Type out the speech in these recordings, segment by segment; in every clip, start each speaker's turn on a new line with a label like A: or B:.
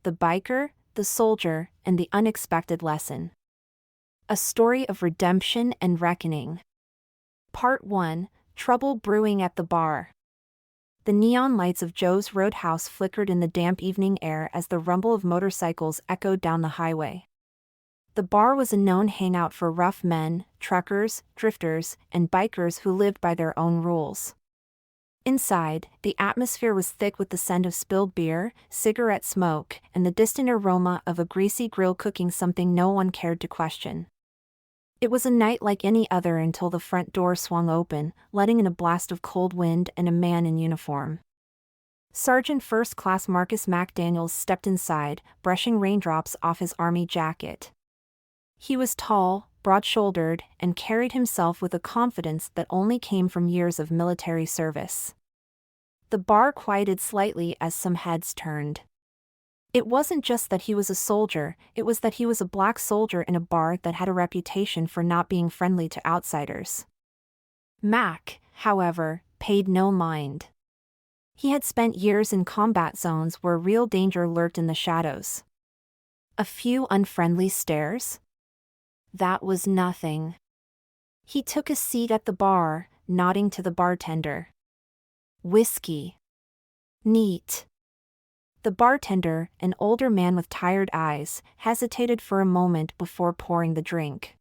A: the biker, the soldier, and the unexpected lesson. A story of redemption and reckoning. Part 1, Trouble Brewing at the Bar. The neon lights of Joe's Roadhouse flickered in the damp evening air as the rumble of motorcycles echoed down the highway. The bar was a known hangout for rough men, truckers, drifters, and bikers who lived by their own rules. Inside, the atmosphere was thick with the scent of spilled beer, cigarette smoke, and the distant aroma of a greasy grill cooking something no one cared to question. It was a night like any other until the front door swung open, letting in a blast of cold wind and a man in uniform. Sergeant First Class Marcus McDaniels stepped inside, brushing raindrops off his army jacket. He was tall, broad-shouldered, and carried himself with a confidence that only came from years of military service. The bar quieted slightly as some heads turned. It wasn't just that he was a soldier, it was that he was a black soldier in a bar that had a reputation for not being friendly to outsiders. Mac, however, paid no mind. He had spent years in combat zones where real danger lurked in the shadows. A few unfriendly stares? That was nothing. He took a seat at the bar, nodding to the bartender. Whiskey. Neat. The bartender, an older man with tired eyes, hesitated for a moment before pouring the drink.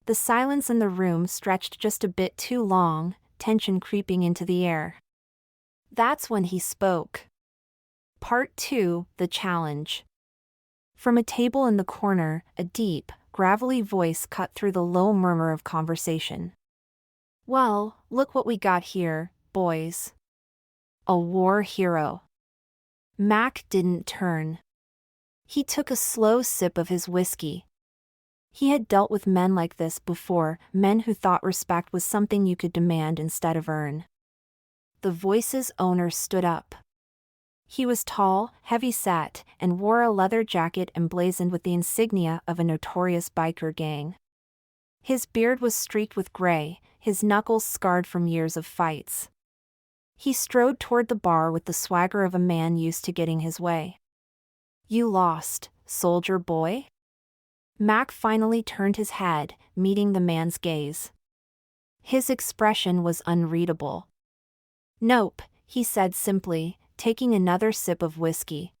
A: The silence in the room stretched just a bit too long, tension creeping into the air. That's when he spoke. Part 2, The Challenge. From a table in the corner, a deep, gravelly voice cut through the low murmur of conversation. Well, look what we got here, boys. A war hero. Mac didn't turn. He took a slow sip of his whiskey. He had dealt with men like this before, men who thought respect was something you could demand instead of earn. The voice's owner stood up. He was tall, heavy-set, and wore a leather jacket emblazoned with the insignia of a notorious biker gang. His beard was streaked with gray, his knuckles scarred from years of fights. He strode toward the bar with the swagger of a man used to getting his way. You lost, soldier boy? Mac finally turned his head, meeting the man's gaze. His expression was unreadable. Nope, he said simply, taking another sip of whiskey.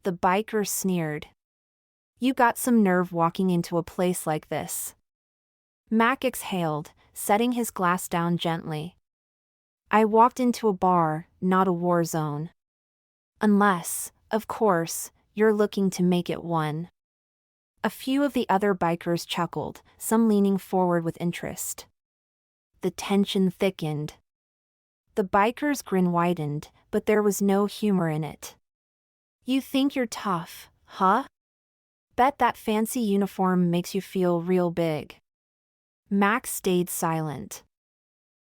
A: The biker sneered. You got some nerve walking into a place like this. Mac exhaled, setting his glass down gently. I walked into a bar, not a war zone. Unless, of course, you're looking to make it one. A few of the other bikers chuckled, some leaning forward with interest. The tension thickened. The biker's grin widened, but there was no humor in it. You think you're tough, huh? Bet that fancy uniform makes you feel real big. Mac stayed silent.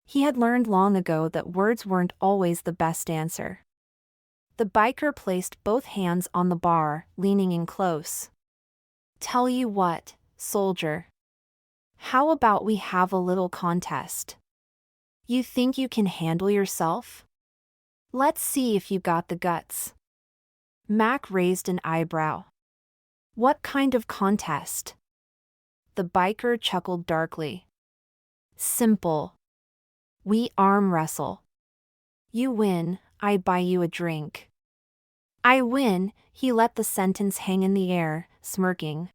A: He had learned long ago that words weren't always the best answer. The biker placed both hands on the bar, leaning in close. Tell you what, soldier. How about we have a little contest? You think you can handle yourself? Let's see if you got the guts. Mac raised an eyebrow. What kind of contest? The biker chuckled darkly. Simple. We arm wrestle. You win, I buy you a drink. I win, he let the sentence hang in the air, smirking.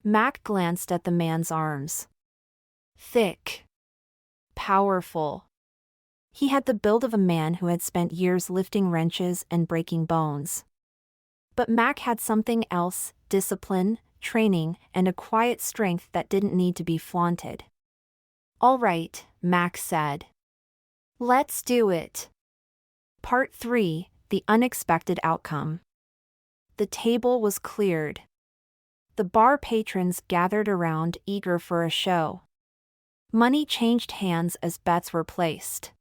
A: Mac glanced at the man's arms. Thick. Powerful. He had the build of a man who had spent years lifting wrenches and breaking bones. But Mac had something else, discipline, training, and a quiet strength that didn't need to be flaunted. All right, Mac said. Let's do it. Part 3, The Unexpected Outcome. The table was cleared. The bar patrons gathered around, eager for a show. Money changed hands as bets were placed.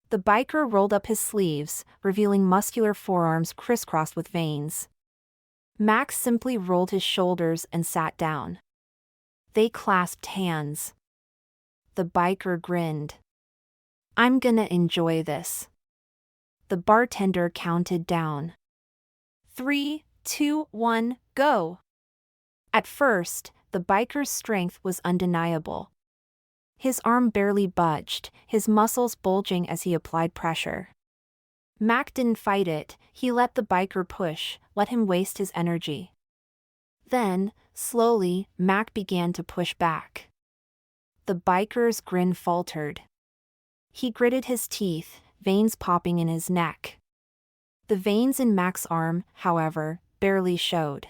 A: The biker rolled up his sleeves, revealing muscular forearms crisscrossed with veins. Max simply rolled his shoulders and sat down. They clasped hands. The biker grinned. I'm gonna enjoy this. The bartender counted down. 3, 2, 1, go! At first, the biker's strength was undeniable. His arm barely budged, his muscles bulging as he applied pressure. Mac didn't fight it, he let the biker push, let him waste his energy. Then, slowly, Mac began to push back. The biker's grin faltered. He gritted his teeth, veins popping in his neck. The veins in Mac's arm, however, barely showed.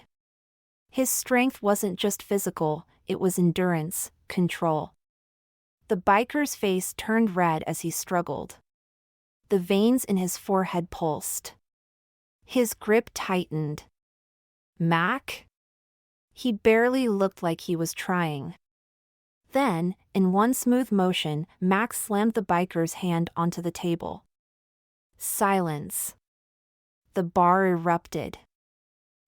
A: His strength wasn't just physical, it was endurance, control. The biker's face turned red as he struggled. The veins in his forehead pulsed. His grip tightened. Mac? He barely looked like he was trying. Then, in one smooth motion, Mac slammed the biker's hand onto the table. Silence. The bar erupted.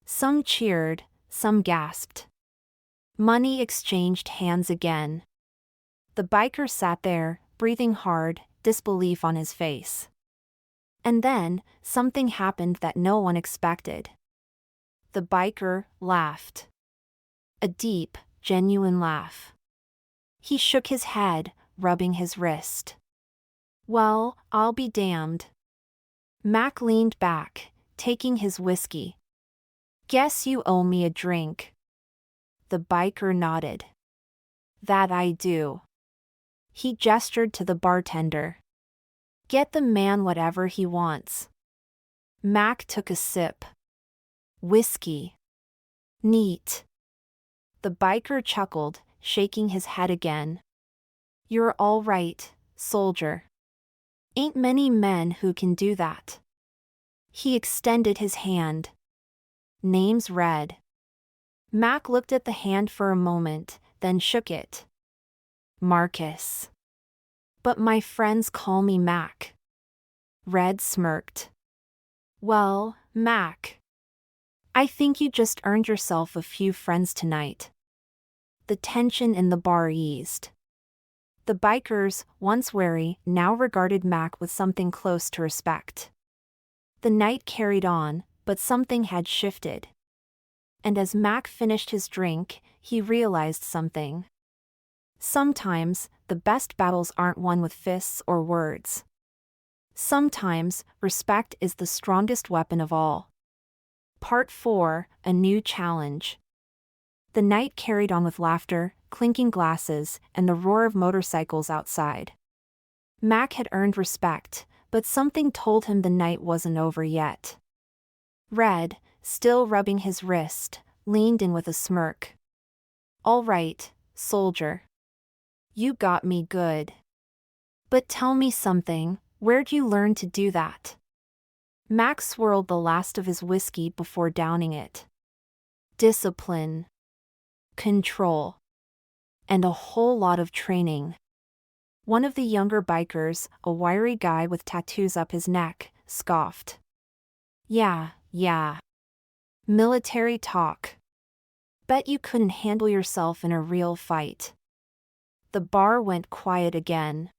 A: Some cheered, some gasped. Money exchanged hands again. The biker sat there, breathing hard, disbelief on his face. And then, something happened that no one expected. The biker laughed. A deep, genuine laugh. He shook his head, rubbing his wrist. Well, I'll be damned. Mac leaned back, taking his whiskey. Guess you owe me a drink. The biker nodded. That I do. He gestured to the bartender. Get the man whatever he wants. Mac took a sip. Whiskey. Neat. The biker chuckled, shaking his head again. You're all right, soldier. Ain't many men who can do that. He extended his hand. Name's read. Mac looked at the hand for a moment, then shook it. Marcus. But my friends call me Mac. Red smirked. Well, Mac. I think you just earned yourself a few friends tonight. The tension in the bar eased. The bikers, once wary, now regarded Mac with something close to respect. The night carried on, but something had shifted. And as Mac finished his drink, he realized something. Sometimes, the best battles aren't won with fists or words. Sometimes, respect is the strongest weapon of all. Part 4, A New Challenge. The night carried on with laughter, clinking glasses, and the roar of motorcycles outside. Mac had earned respect, but something told him the night wasn't over yet. Red, still rubbing his wrist, leaned in with a smirk. All right, soldier. You got me good. But tell me something, where'd you learn to do that? Mac swirled the last of his whiskey before downing it. Discipline. Control. And a whole lot of training. One of the younger bikers, a wiry guy with tattoos up his neck, scoffed. Yeah. Military talk. Bet you couldn't handle yourself in a real fight. The bar went quiet again.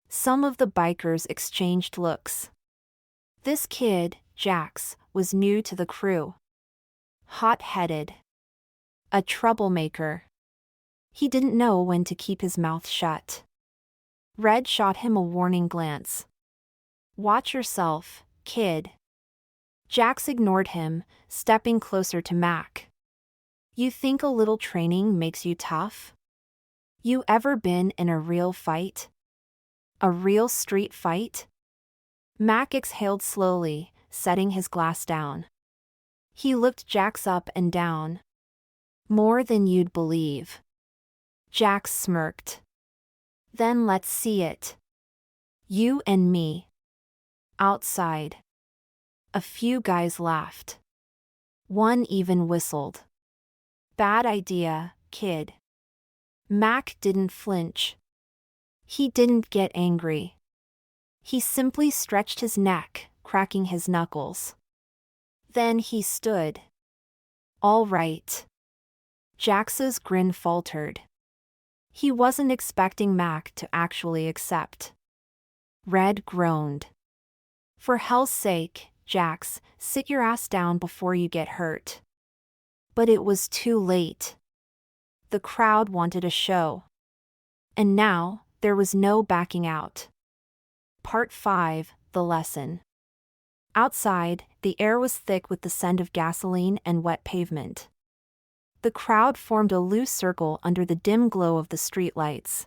A: Some of the bikers exchanged looks. This kid, Jax, was new to the crew. Hot-headed. A troublemaker. He didn't know when to keep his mouth shut. Red shot him a warning glance. Watch yourself, kid. Jax ignored him, stepping closer to Mac. You think a little training makes you tough? You ever been in a real fight? A real street fight? Mac exhaled slowly, setting his glass down. He looked Jax up and down. More than you'd believe. Jax smirked. Then let's see it. You and me. Outside. A few guys laughed. One even whistled. Bad idea, kid. Mac didn't flinch. He didn't get angry. He simply stretched his neck, cracking his knuckles. Then he stood. All right. Jax's grin faltered. He wasn't expecting Mac to actually accept. Red groaned. For hell's sake, Jax, sit your ass down before you get hurt." But it was too late. The crowd wanted a show. And now, there was no backing out. Part 5, The Lesson. Outside, the air was thick with the scent of gasoline and wet pavement. The crowd formed a loose circle under the dim glow of the streetlights.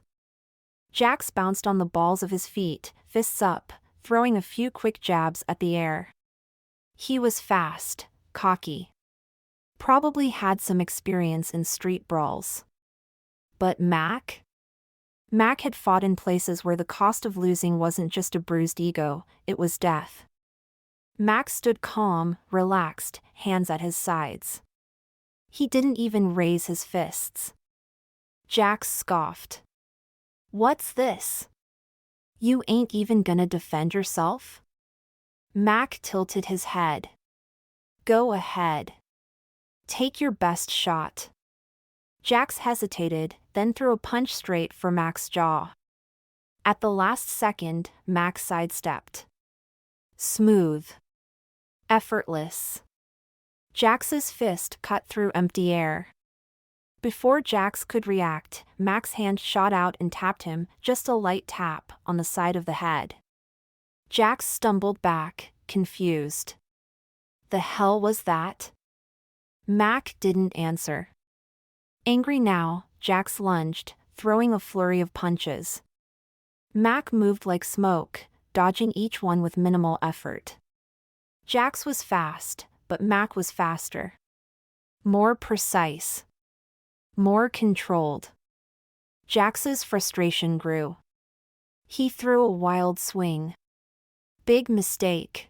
A: Jax bounced on the balls of his feet, fists up, throwing a few quick jabs at the air. He was fast, cocky. Probably had some experience in street brawls. But Mac? Mac had fought in places where the cost of losing wasn't just a bruised ego, it was death. Mac stood calm, relaxed, hands at his sides. He didn't even raise his fists. Jax scoffed. "What's this? You ain't even gonna defend yourself?" Mac tilted his head. "Go ahead. Take your best shot." Jax hesitated, then threw a punch straight for Mac's jaw. At the last second, Mac sidestepped. Smooth. Effortless. Jax's fist cut through empty air. Before Jax could react, Mac's hand shot out and tapped him, just a light tap, on the side of the head. Jax stumbled back, confused. The hell was that? Mac didn't answer. Angry now, Jax lunged, throwing a flurry of punches. Mac moved like smoke, dodging each one with minimal effort. Jax was fast, but Mac was faster. More precise. More controlled. Jax's frustration grew. He threw a wild swing. Big mistake.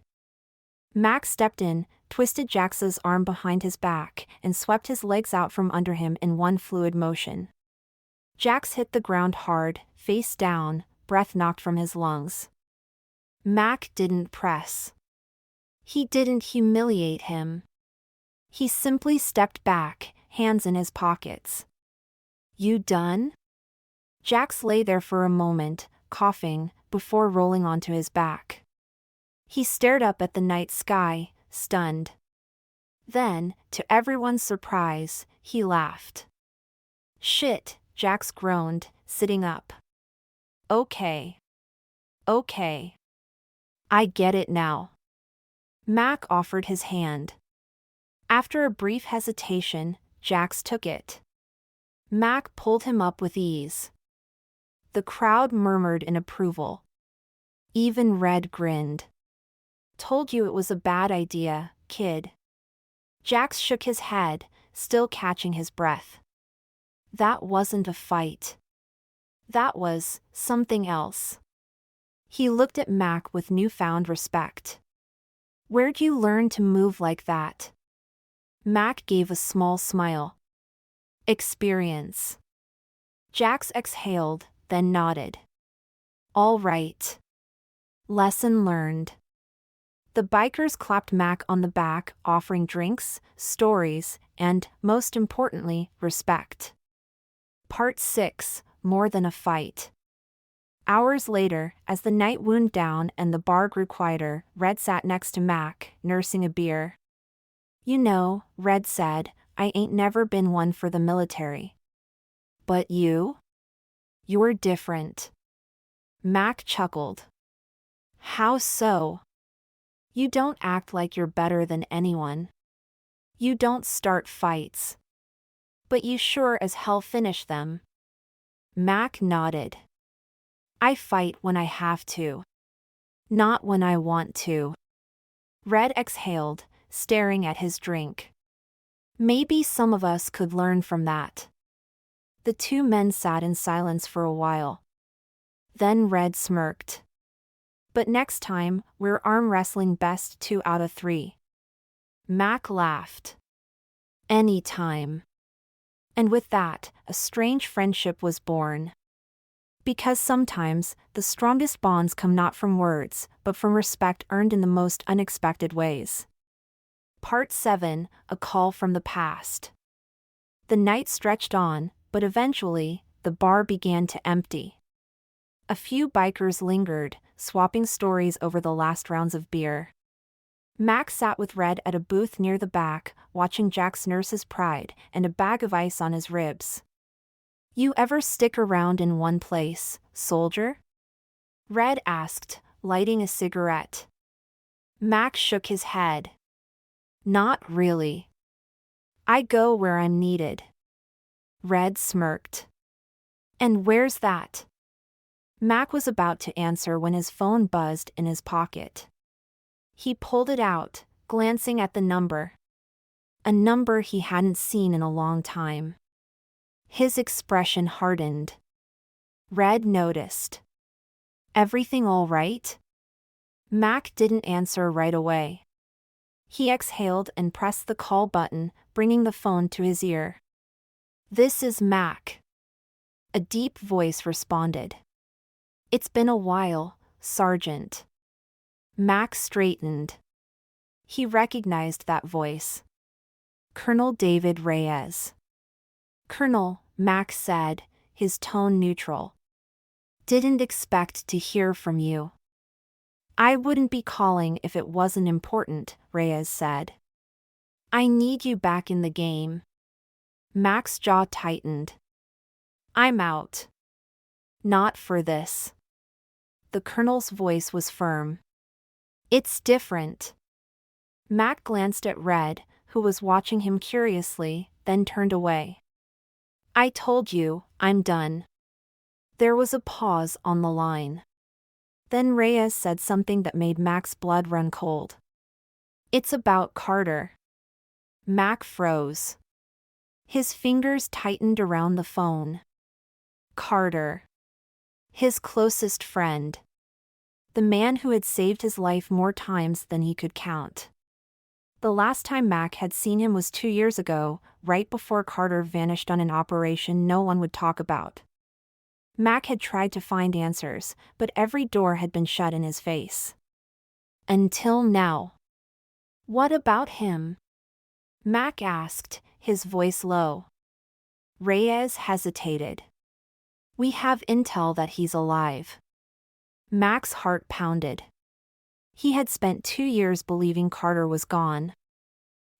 A: Mac stepped in, twisted Jax's arm behind his back, and swept his legs out from under him in one fluid motion. Jax hit the ground hard, face down, breath knocked from his lungs. Mac didn't press. He didn't humiliate him. He simply stepped back, hands in his pockets. You done? Jax lay there for a moment, coughing, before rolling onto his back. He stared up at the night sky, stunned. Then, to everyone's surprise, he laughed. Shit, Jax groaned, sitting up. Okay. Okay. I get it now. Mac offered his hand. After a brief hesitation, Jax took it. Mac pulled him up with ease. The crowd murmured in approval. Even Red grinned. Told you it was a bad idea, kid. Jax shook his head, still catching his breath. That wasn't a fight. That was something else. He looked at Mac with newfound respect. Where'd you learn to move like that? Mac gave a small smile. Experience. Jax exhaled, then nodded. All right. Lesson learned. The bikers clapped Mac on the back, offering drinks, stories, and, most importantly, respect. Part 6, More Than a Fight. Hours later, as the night wound down and the bar grew quieter, Red sat next to Mac, nursing a beer. You know, Red said, I ain't never been one for the military. But you? You're different. Mac chuckled. How so? You don't act like you're better than anyone. You don't start fights. But you sure as hell finish them. Mac nodded. I fight when I have to. Not when I want to. Red exhaled, staring at his drink. Maybe some of us could learn from that. The two men sat in silence for a while. Then Red smirked. But next time, we're arm wrestling best 2 out of 3. Mac laughed. Anytime. And with that, a strange friendship was born. Because sometimes, the strongest bonds come not from words, but from respect earned in the most unexpected ways. Part 7, A Call from the Past. The night stretched on, but eventually, the bar began to empty. A few bikers lingered, swapping stories over the last rounds of beer. Mac sat with Red at a booth near the back, watching Jack's Nurse's Pride and a bag of ice on his ribs. "You ever stick around in one place, soldier?" Red asked, lighting a cigarette. Mac shook his head. "Not really. I go where I'm needed." Red smirked. "And where's that?" Mac was about to answer when his phone buzzed in his pocket. He pulled it out, glancing at the number. A number he hadn't seen in a long time. His expression hardened. Red noticed. "Everything all right?" Mac didn't answer right away. He exhaled and pressed the call button, bringing the phone to his ear. "This is Mac." A deep voice responded. "It's been a while, Sergeant." Mac straightened. He recognized that voice. Colonel David Reyes. "Colonel," Mac said, his tone neutral. "Didn't expect to hear from you." "I wouldn't be calling if it wasn't important," Reyes said. "I need you back in the game." Mac's jaw tightened. "I'm out." "Not for this." The colonel's voice was firm. "It's different." Mac glanced at Red, who was watching him curiously, then turned away. "I told you, I'm done." There was a pause on the line. Then Reyes said something that made Mac's blood run cold. "It's about Carter." Mac froze. His fingers tightened around the phone. Carter. His closest friend. The man who had saved his life more times than he could count. The last time Mac had seen him was 2 years ago, right before Carter vanished on an operation no one would talk about. Mac had tried to find answers, but every door had been shut in his face. Until now. "What about him?" Mac asked, his voice low. Reyes hesitated. "We have intel that he's alive." Mac's heart pounded. He had spent 2 years believing Carter was gone.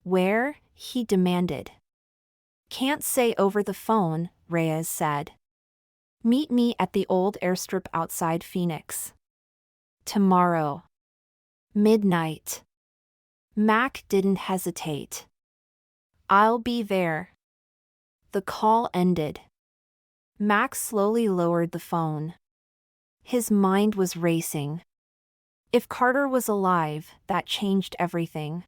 A: "Where?" he demanded. "Can't say over the phone," Reyes said. "Meet me at the old airstrip outside Phoenix. Tomorrow. Midnight." Mac didn't hesitate. "I'll be there." The call ended. Mac slowly lowered the phone. His mind was racing. If Carter was alive, that changed everything.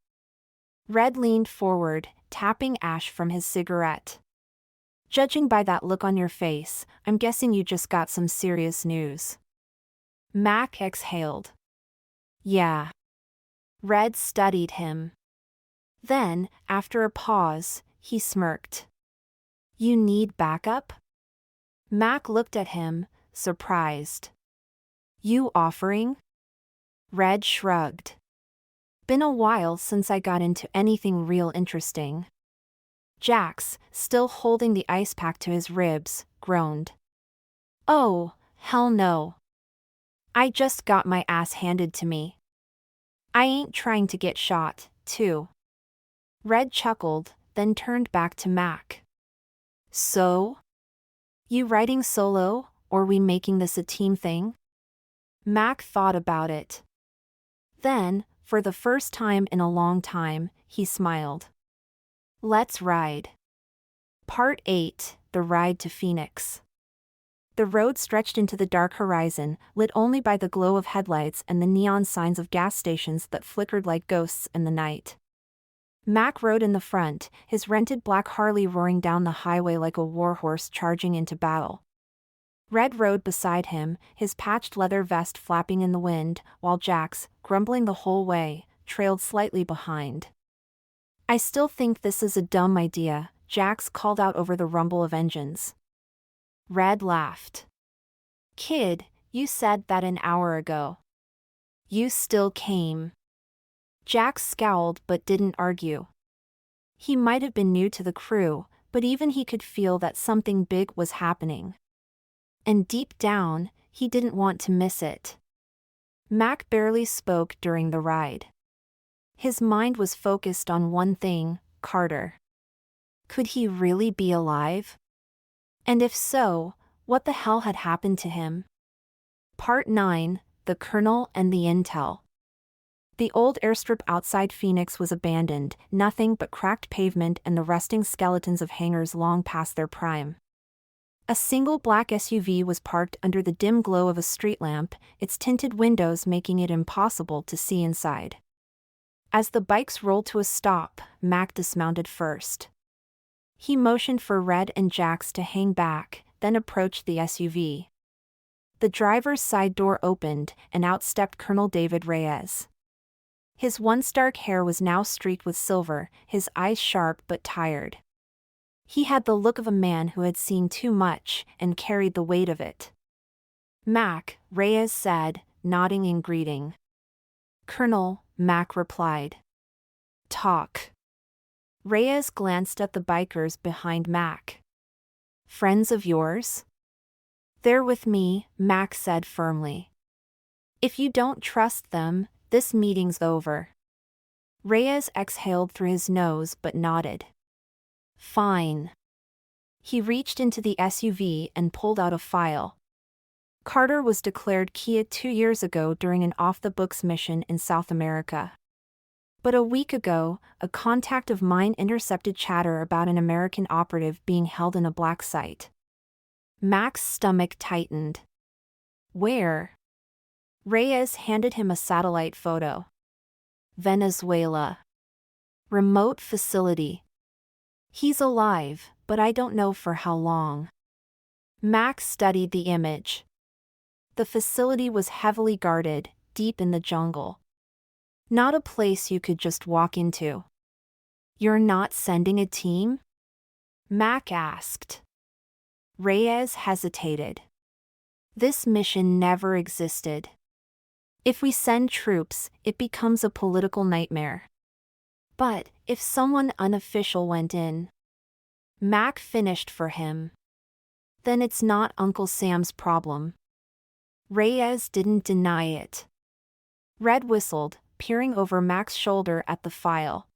A: Red leaned forward, tapping ash from his cigarette. "Judging by that look on your face, I'm guessing you just got some serious news." Mac exhaled. "Yeah." Red studied him. Then, after a pause, he smirked. "You need backup?" Mac looked at him, surprised. "You offering?" Red shrugged. "Been a while since I got into anything real interesting." Jax, still holding the ice pack to his ribs, groaned. "Oh, hell no. I just got my ass handed to me. I ain't trying to get shot, too." Red chuckled, then turned back to Mac. "So? You riding solo, or we making this a team thing?" Mac thought about it. Then, for the first time in a long time, he smiled. "Let's ride." Part 8, The Ride to Phoenix. The road stretched into the dark horizon, lit only by the glow of headlights and the neon signs of gas stations that flickered like ghosts in the night. Mac rode in the front, his rented black Harley roaring down the highway like a warhorse charging into battle. Red rode beside him, his patched leather vest flapping in the wind, while Jax, grumbling the whole way, trailed slightly behind. "I still think this is a dumb idea," Jax called out over the rumble of engines. Red laughed. "Kid, you said that an hour ago. You still came." Jax scowled but didn't argue. He might have been new to the crew, but even he could feel that something big was happening. And deep down, he didn't want to miss it. Mac barely spoke during the ride. His mind was focused on one thing, Carter. Could he really be alive? And if so, what the hell had happened to him? Part 9, The Colonel and the Intel. The old airstrip outside Phoenix was abandoned, nothing but cracked pavement and the rusting skeletons of hangars long past their prime. A single black SUV was parked under the dim glow of a street lamp, its tinted windows making it impossible to see inside. As the bikes rolled to a stop, Mac dismounted first. He motioned for Red and Jax to hang back, then approached the SUV. The driver's side door opened, and out stepped Colonel David Reyes. His once dark hair was now streaked with silver, his eyes sharp but tired. He had the look of a man who had seen too much and carried the weight of it. "Mac," Reyes said, nodding in greeting. "Colonel," Mac replied. "Talk." Reyes glanced at the bikers behind Mac. "Friends of yours?" "They're with me," Mac said firmly. "If you don't trust them, this meeting's over." Reyes exhaled through his nose but nodded. "Fine." He reached into the SUV and pulled out a file. Carter was declared killed 2 years ago during an off-the-books mission in South America. But a week ago, a contact of mine intercepted chatter about an American operative being held in a black site. Mac's stomach tightened. "Where?" Reyes handed him a satellite photo. "Venezuela. Remote facility. He's alive, but I don't know for how long." Mac studied the image. The facility was heavily guarded, deep in the jungle. Not a place you could just walk into. "You're not sending a team?" Mac asked. Reyes hesitated. "This mission never existed. If we send troops, it becomes a political nightmare. But if someone unofficial went in," Mac finished for him, "then it's not Uncle Sam's problem." Reyes didn't deny it. Red whistled, peering over Mac's shoulder at the file.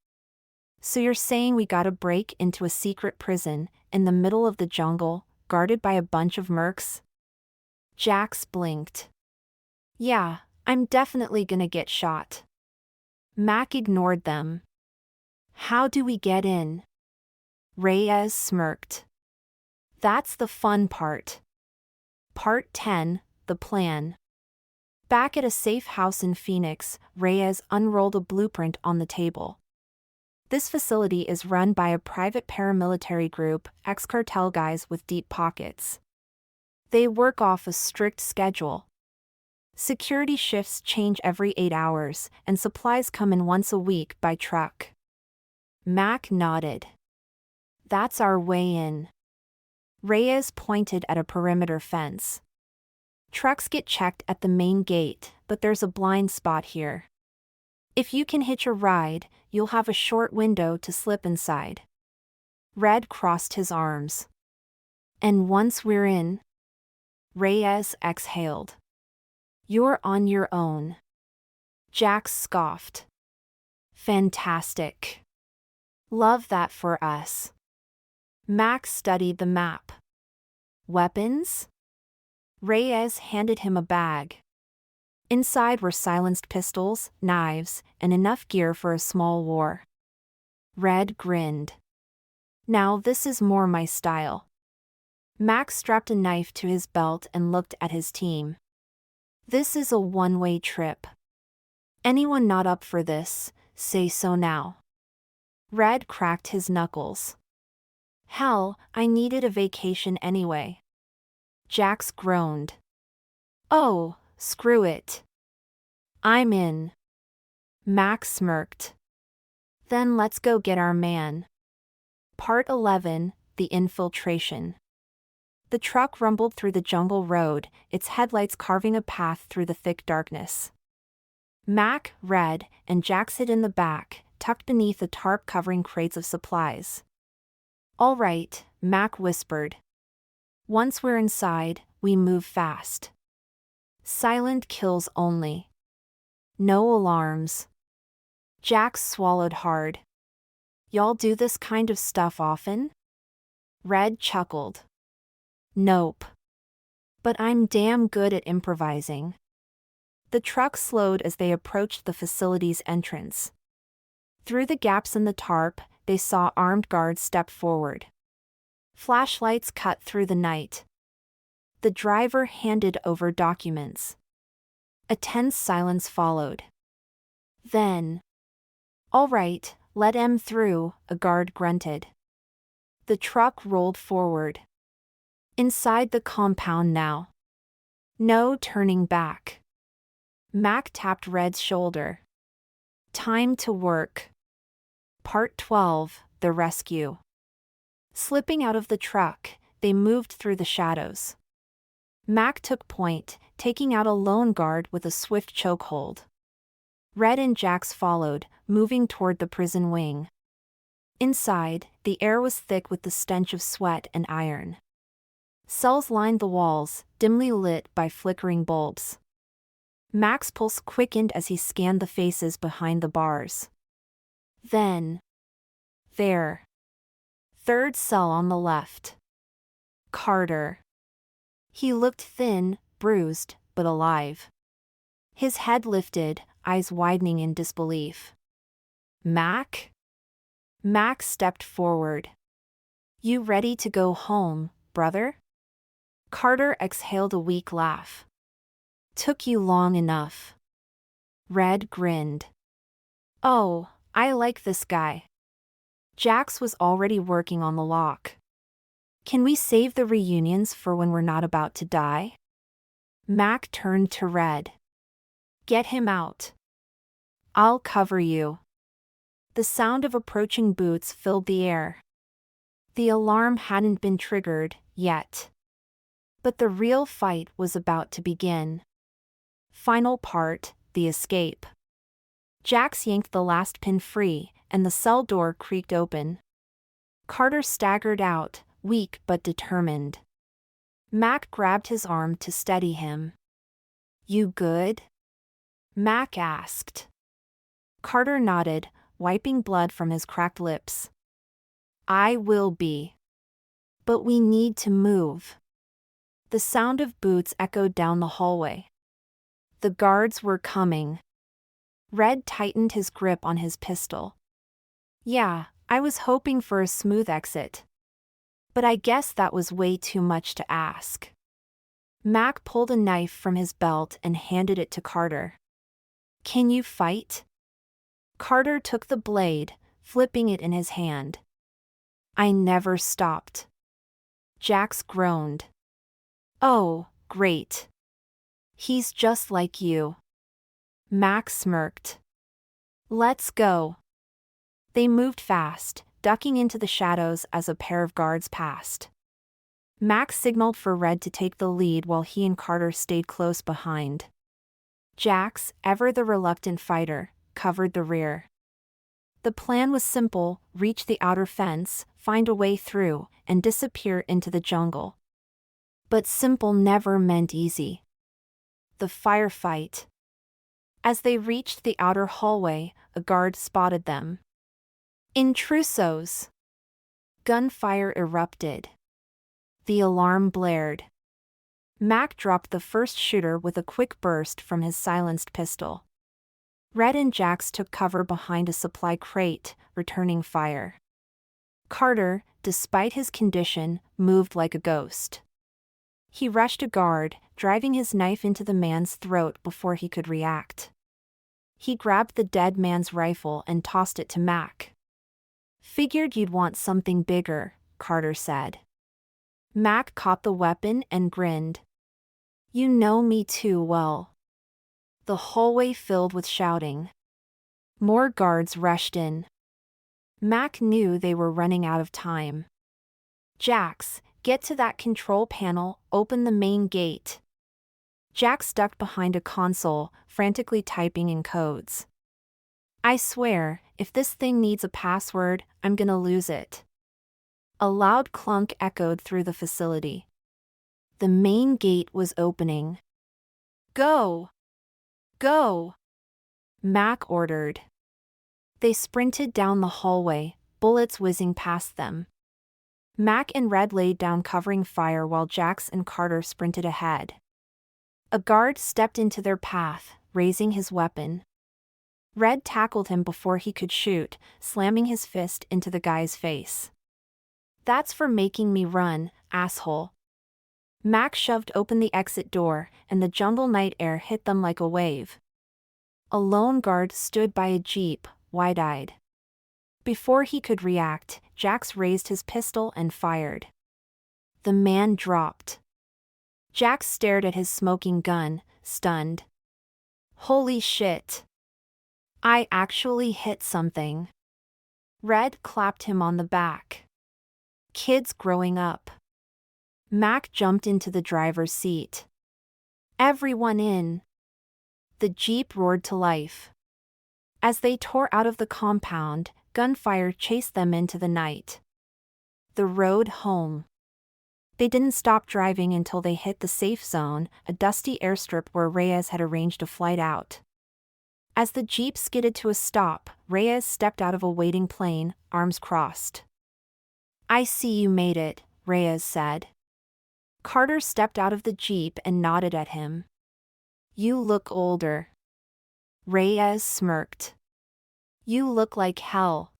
A: "So you're saying we gotta break into a secret prison, in the middle of the jungle, guarded by a bunch of mercs?" Jax blinked. "Yeah, I'm definitely gonna get shot." Mac ignored them. "How do we get in?" Reyes smirked. "That's the fun part." Part 10, The Plan. Back at a safe house in Phoenix, Reyes unrolled a blueprint on the table. This facility is run by a private paramilitary group, ex-cartel guys with deep pockets. They work off a strict schedule. Security shifts change every 8 hours, and supplies come in once a week by truck. Mac nodded. "That's our way in." Reyes pointed at a perimeter fence. "Trucks get checked at the main gate, but there's a blind spot here. If you can hitch a ride, you'll have a short window to slip inside." Red crossed his arms. "And once we're in?" Reyes exhaled. "You're on your own." Jax scoffed. "Fantastic. Love that for us." Mac studied the map. "Weapons?" Reyes handed him a bag. Inside were silenced pistols, knives, and enough gear for a small war. Red grinned. "Now this is more my style." Mac strapped a knife to his belt and looked at his team. "This is a one-way trip. Anyone not up for this, say so now." Red cracked his knuckles. "Hell, I needed a vacation anyway." Jax groaned. "Oh, screw it. I'm in." Mac smirked. "Then let's go get our man." Part 11, The Infiltration. The truck rumbled through the jungle road, its headlights carving a path through the thick darkness. Mac, Red, and Jax hid in the back, tucked beneath a tarp covering crates of supplies. "All right," Mac whispered. "Once we're inside, we move fast. Silent kills only. No alarms." Jax swallowed hard. Y'all do this kind of stuff often? Red chuckled. Nope. But I'm damn good at improvising. The truck slowed as they approached the facility's entrance. Through the gaps in the tarp, they saw armed guards step forward. Flashlights cut through the night. The driver handed over documents. A tense silence followed. Then, "All right, let him through," a guard grunted. The truck rolled forward. Inside the compound now. No turning back. Mac tapped Red's shoulder. Time to work. Part 12, The Rescue. Slipping out of the truck, they moved through the shadows. Mac took point, taking out a lone guard with a swift chokehold. Red and Jax followed, moving toward the prison wing. Inside, the air was thick with the stench of sweat and iron. Cells lined the walls, dimly lit by flickering bulbs. Mac's pulse quickened as he scanned the faces behind the bars. Then, there. Third cell on the left. Carter. He looked thin, bruised, but alive. His head lifted, eyes widening in disbelief. Mac? Mac stepped forward. You ready to go home, brother? Carter exhaled a weak laugh. Took you long enough. Red grinned. Oh, I like this guy. Jax was already working on the lock. Can we save the reunions for when we're not about to die? Mac turned to Red. Get him out. I'll cover you. The sound of approaching boots filled the air. The alarm hadn't been triggered yet. But the real fight was about to begin. Final part, the escape. Jax yanked the last pin free, and the cell door creaked open. Carter staggered out, weak but determined. Mac grabbed his arm to steady him. You good? Mac asked. Carter nodded, wiping blood from his cracked lips. I will be. But we need to move. The sound of boots echoed down the hallway. The guards were coming. Red tightened his grip on his pistol. Yeah, I was hoping for a smooth exit. But I guess that was way too much to ask. Mac pulled a knife from his belt and handed it to Carter. Can you fight? Carter took the blade, flipping it in his hand. I never stopped. Jax groaned. Oh, great. He's just like you. Mac smirked. Let's go. They moved fast, ducking into the shadows as a pair of guards passed. Mac signaled for Red to take the lead while he and Carter stayed close behind. Jax, ever the reluctant fighter, covered the rear. The plan was simple: reach the outer fence, find a way through, and disappear into the jungle. But simple never meant easy. The firefight. As they reached the outer hallway, a guard spotted them. Intrusos! Gunfire erupted. The alarm blared. Mac dropped the first shooter with a quick burst from his silenced pistol. Red and Jax took cover behind a supply crate, returning fire. Carter, despite his condition, moved like a ghost. He rushed a guard, driving his knife into the man's throat before he could react. He grabbed the dead man's rifle and tossed it to Mac. Figured you'd want something bigger, Carter said. Mac caught the weapon and grinned. You know me too well. The hallway filled with shouting. More guards rushed in. Mac knew they were running out of time. Jax, get to that control panel, open the main gate. Jax ducked behind a console, frantically typing in codes. I swear, if this thing needs a password, I'm gonna lose it. A loud clunk echoed through the facility. The main gate was opening. Go! Go! Mac ordered. They sprinted down the hallway, bullets whizzing past them. Mac and Red laid down covering fire while Jax and Carter sprinted ahead. A guard stepped into their path, raising his weapon. Red tackled him before he could shoot, slamming his fist into the guy's face. "That's for making me run, asshole." Mac shoved open the exit door, and the jungle night air hit them like a wave. A lone guard stood by a jeep, wide-eyed. Before he could react, Jax raised his pistol and fired. The man dropped. Jax stared at his smoking gun, stunned. "Holy shit. I actually hit something." Red clapped him on the back. "Kids growing up." Mac jumped into the driver's seat. "Everyone in." The jeep roared to life. As they tore out of the compound, gunfire chased them into the night. The road home. They didn't stop driving until they hit the safe zone, a dusty airstrip where Reyes had arranged a flight out. As the jeep skidded to a stop, Reyes stepped out of a waiting plane, arms crossed. "I see you made it," Reyes said. Carter stepped out of the jeep and nodded at him. "You look older." Reyes smirked. "You look like hell."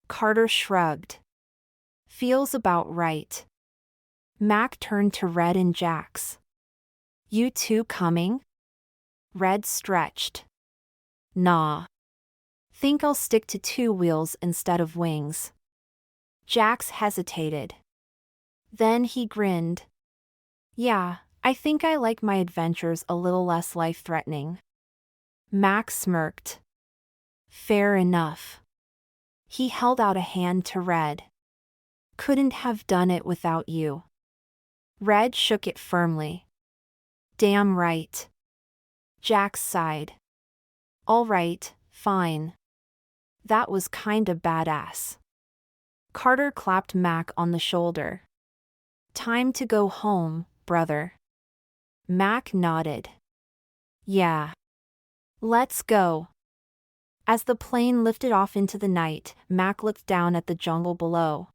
A: Carter shrugged. "Feels about right." Mac turned to Red and Jax. "You two coming?" Red stretched. "Nah. Think I'll stick to 2 wheels instead of wings." Jax hesitated. Then he grinned. "Yeah, I think I like my adventures a little less life-threatening." Mac smirked. "Fair enough." He held out a hand to Red. "Couldn't have done it without you." Red shook it firmly. "Damn right." Jax sighed. "All right, fine. That was kinda badass." Carter clapped Mac on the shoulder. "Time to go home, brother." Mac nodded. "Yeah. Let's go." As the plane lifted off into the night, Mac looked down at the jungle below.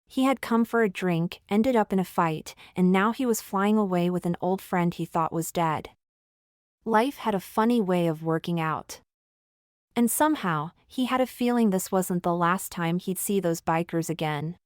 A: He had come for a drink, ended up in a fight, and now he was flying away with an old friend he thought was dead. Life had a funny way of working out. And somehow, he had a feeling this wasn't the last time he'd see those bikers again.